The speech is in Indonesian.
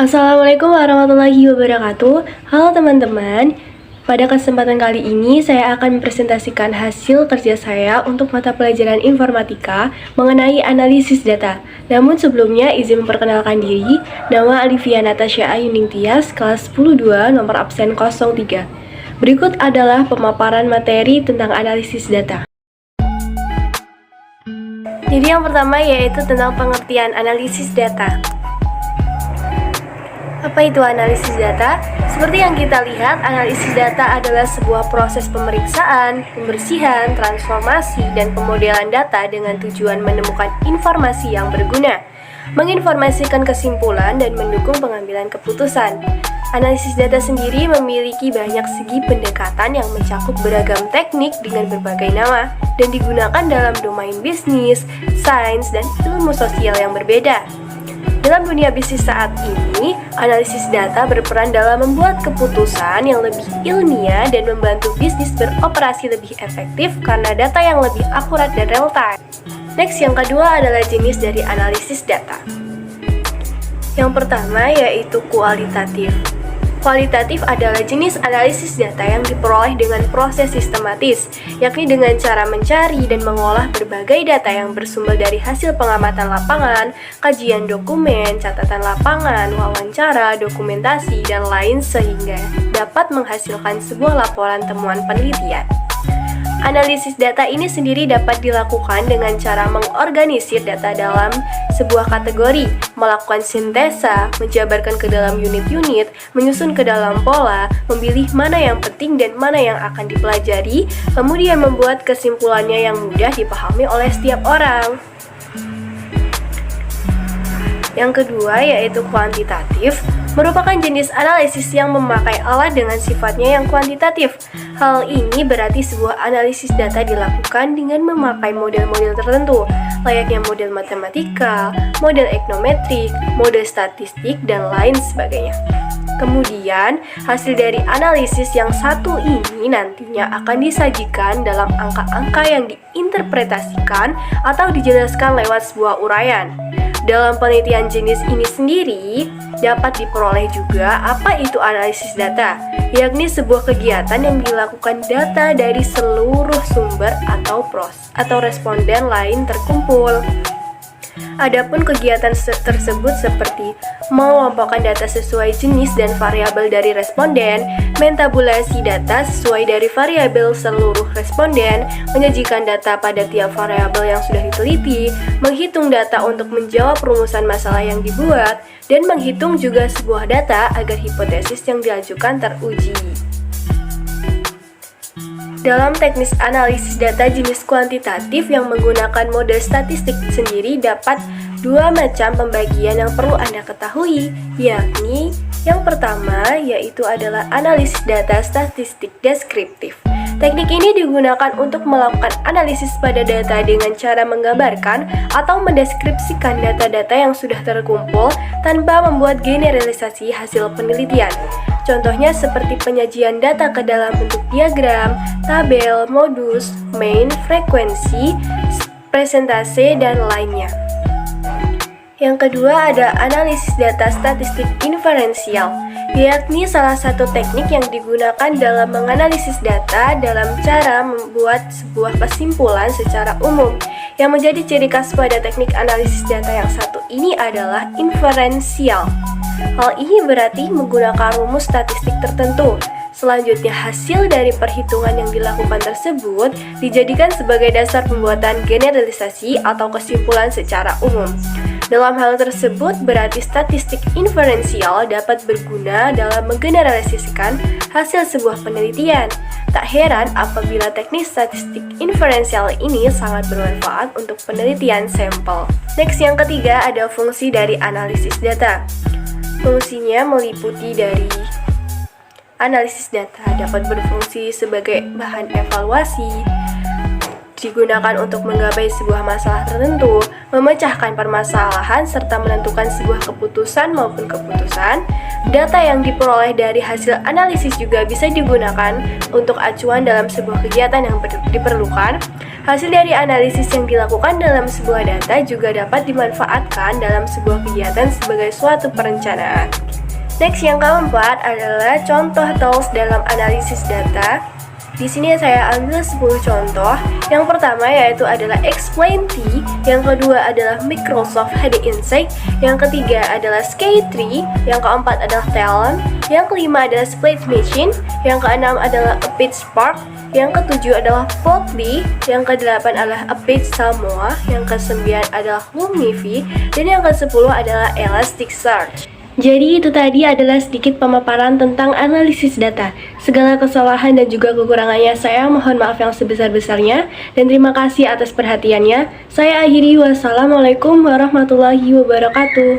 Assalamualaikum warahmatullahi wabarakatuh. Halo teman-teman, pada kesempatan kali ini saya akan mempresentasikan hasil kerja saya untuk mata pelajaran informatika mengenai analisis data. Namun sebelumnya izin memperkenalkan diri, nama Alivia Natasha Ayuning Tias, kelas 10-2, nomor absen 03. Berikut adalah pemaparan materi tentang analisis data. Jadi yang pertama yaitu tentang pengertian analisis data. Apa itu analisis data? Seperti yang kita lihat, analisis data adalah sebuah proses pemeriksaan, pembersihan, transformasi, dan pemodelan data dengan tujuan menemukan informasi yang berguna, menginformasikan kesimpulan, dan mendukung pengambilan keputusan. Analisis data sendiri memiliki banyak segi pendekatan yang mencakup beragam teknik dengan berbagai nama dan digunakan dalam domain bisnis, sains, dan ilmu sosial yang berbeda. Dalam dunia bisnis saat ini, analisis data berperan dalam membuat keputusan yang lebih ilmiah dan membantu bisnis beroperasi lebih efektif karena data yang lebih akurat dan real time. Next, yang kedua adalah jenis dari analisis data. Yang pertama yaitu kualitatif. Kualitatif adalah jenis analisis data yang diperoleh dengan proses sistematis, yakni dengan cara mencari dan mengolah berbagai data yang bersumber dari hasil pengamatan lapangan, kajian dokumen, catatan lapangan, wawancara, dokumentasi, dan lain sehingga dapat menghasilkan sebuah laporan temuan penelitian. Analisis data ini sendiri dapat dilakukan dengan cara mengorganisir data dalam sebuah kategori, melakukan sintesa, menjabarkan ke dalam unit-unit, menyusun ke dalam pola, memilih mana yang penting dan mana yang akan dipelajari, kemudian membuat kesimpulannya yang mudah dipahami oleh setiap orang. Yang kedua yaitu kuantitatif, merupakan jenis analisis yang memakai alat dengan sifatnya yang kuantitatif. Hal ini berarti sebuah analisis data dilakukan dengan memakai model-model tertentu, layaknya model matematika, model ekonometrik, model statistik, dan lain sebagainya. Kemudian, hasil dari analisis yang satu ini nantinya akan disajikan dalam angka-angka yang diinterpretasikan atau dijelaskan lewat sebuah uraian. Dalam penelitian jenis ini sendiri, dapat diperoleh juga apa itu analisis data, yakni sebuah kegiatan yang dilakukan data dari seluruh sumber atau responden lain terkumpul. Adapun kegiatan tersebut seperti mengelompokkan data sesuai jenis dan variabel dari responden, mentabulasi data sesuai dari variabel seluruh responden, menyajikan data pada tiap variabel yang sudah diteliti, menghitung data untuk menjawab rumusan masalah yang dibuat, dan menghitung juga sebuah data agar hipotesis yang diajukan teruji. Dalam teknis analisis data jenis kuantitatif yang menggunakan model statistik sendiri dapat dua macam pembagian yang perlu Anda ketahui, yakni yang pertama yaitu adalah analisis data statistik deskriptif. Teknik ini digunakan untuk melakukan analisis pada data dengan cara menggambarkan atau mendeskripsikan data-data yang sudah terkumpul tanpa membuat generalisasi hasil penelitian. Contohnya seperti penyajian data ke dalam bentuk diagram, tabel, modus, main, frekuensi, presentase, dan lainnya. Yang kedua ada analisis data statistik inferensial, yakni salah satu teknik yang digunakan dalam menganalisis data dalam cara membuat sebuah kesimpulan secara umum. Yang menjadi ciri khas pada teknik analisis data yang satu ini adalah inferensial. Hal ini berarti menggunakan rumus statistik tertentu. Selanjutnya, hasil dari perhitungan yang dilakukan tersebut dijadikan sebagai dasar pembuatan generalisasi atau kesimpulan secara umum. Dalam hal tersebut, berarti statistik inferensial dapat berguna dalam menggeneralisasikan hasil sebuah penelitian. Tak heran apabila teknik statistik inferensial ini sangat bermanfaat untuk penelitian sampel. Next, yang ketiga ada fungsi dari analisis data. Fungsinya meliputi dari analisis data dapat berfungsi sebagai bahan evaluasi, digunakan untuk menggapai sebuah masalah tertentu, memecahkan permasalahan, serta menentukan sebuah keputusan maupun keputusan. Data yang diperoleh dari hasil analisis juga bisa digunakan untuk acuan dalam sebuah kegiatan yang diperlukan. Hasil dari analisis yang dilakukan dalam sebuah data juga dapat dimanfaatkan dalam sebuah kegiatan sebagai suatu perencanaan. Next, yang keempat adalah contoh tools dalam analisis data. Di sini saya ambil 10 contoh. Yang pertama yaitu adalah Explain T, yang kedua adalah Microsoft HD Insight, yang ketiga adalah Sky3, yang keempat adalah Talent, yang kelima adalah Split Machine, yang keenam adalah A Page Spark, yang ketujuh adalah Plotly, yang kedelapan adalah A Page Samoa, yang kesembilan adalah Lumifi, dan yang ke-10 adalah Elasticsearch. Jadi itu tadi adalah sedikit pemaparan tentang analisis data. Segala kesalahan dan juga kekurangannya saya mohon maaf yang sebesar-besarnya, dan terima kasih atas perhatiannya. Saya akhiri, wassalamualaikum warahmatullahi wabarakatuh.